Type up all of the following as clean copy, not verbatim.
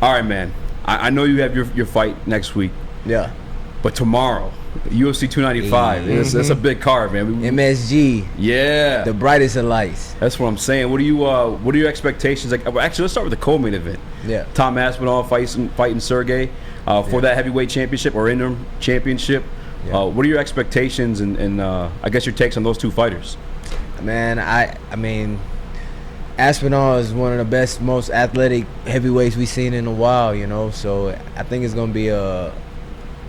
All right, man. I know you have your fight next week. Yeah. But tomorrow, UFC 295. It's a big card, man. MSG. Yeah. The brightest of lights. That's what I'm saying. What are your expectations? Like, actually, let's start with the co-main event. Yeah. Tom Aspinall fighting Sergey for that heavyweight championship or interim championship. Yeah. What are your expectations and I guess your takes on those two fighters? Man, I mean, Aspinall is one of the best, most athletic heavyweights we've seen in a while, you know. So I think it's gonna be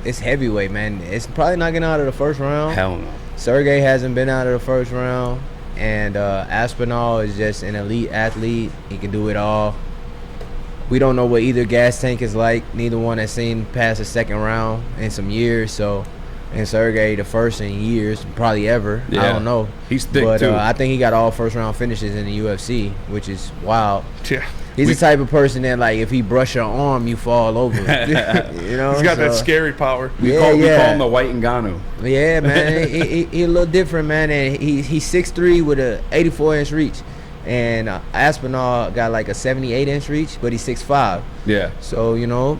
it's heavyweight, man. It's probably not getting out of the first round. Hell no. Sergey hasn't been out of the first round, and Aspinall is just an elite athlete. He can do it all. We don't know what either gas tank is like. Neither one has seen past the second round in some years. So, and Sergey, the first in years, probably ever. Yeah. I don't know. He's thick too. I think he got all first round finishes in the UFC, which is wild. Yeah. He's the type of person that, like, if he brush your arm, you fall over. You know, he's got that scary power. We call him the White Ngannou. Yeah, man. he a little different, man. And he's 6'3" with a 84-inch reach. And Aspinall got like a 78-inch reach, but he's 6'5". Yeah. So, you know,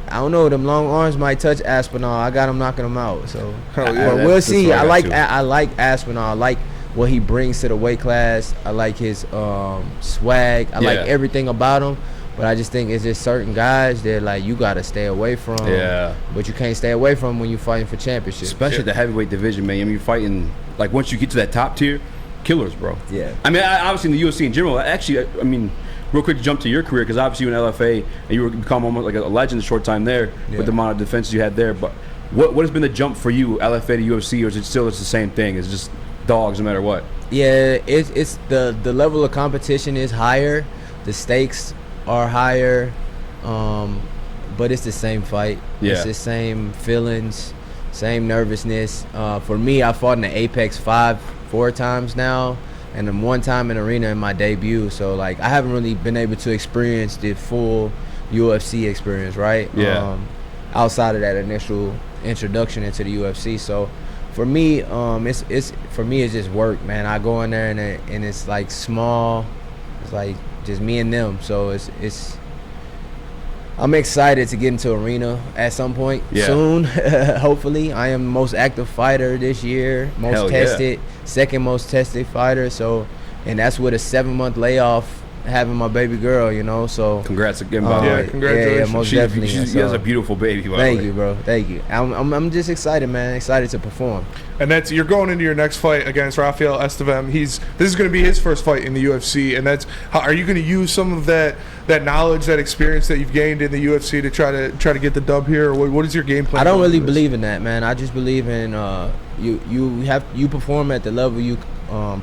I don't know. Them long arms might touch Aspinall. I got him knocking him out. So, but we'll see. I like Aspinall. I like what he brings to the weight class. I like his swag. I like everything about him. But I just think it's just certain guys that, like, you got to stay away from. Yeah. But you can't stay away from when you're fighting for championship. Especially the heavyweight division, man. I mean, you're fighting, like, once you get to that top tier, killers, bro. Yeah. I mean, obviously in the UFC in general, actually, I mean, real quick to jump to your career, because obviously you in LFA, and you become almost like a legend a short time there with the amount of defenses you had there. But what has been the jump for you, LFA to UFC, or is it still the same thing? It's just dogs no matter what? Yeah, it's the level of competition is higher, the stakes are higher, but it's the same fight. Yeah. It's the same feelings, same nervousness. For me, I fought in the Apex 4 times now, and then 1 time in arena in my debut. So, like, I haven't really been able to experience the full UFC experience, right? Yeah. Outside of that initial introduction into the UFC. So for me, it's just work, man. I go in there and it's like small. It's like just me and them. So I'm excited to get into arena at some point soon. Hopefully, I am the most active fighter this year, most tested, second most tested fighter. So, and that's with a 7-month layoff, having my baby girl, you know. So congrats again, by the way. Congratulations. Yeah, most definitely. She has a beautiful baby. Thank you, bro. Thank you. I'm just excited, man. Excited to perform. And you're going into your next fight against Rafael Estevam. This is going to be his first fight in the UFC, and are you going to use some of that knowledge, that experience that you've gained in the UFC to try to get the dub here? Or what is your game plan? I don't really believe in that, man. I just believe in you perform at the level you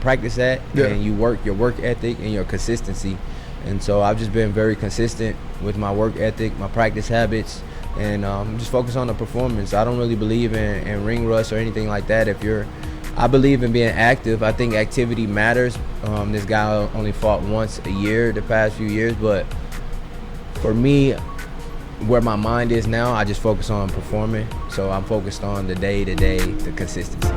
practice at, and you work your work ethic and your consistency. And so I've just been very consistent with my work ethic, my practice habits, and just focus on the performance. I don't really believe in ring rust or anything like that. I believe in being active. I think activity matters. This guy only fought once a year the past few years, but for me, where my mind is now, I just focus on performing. So I'm focused on the day-to-day, the consistency.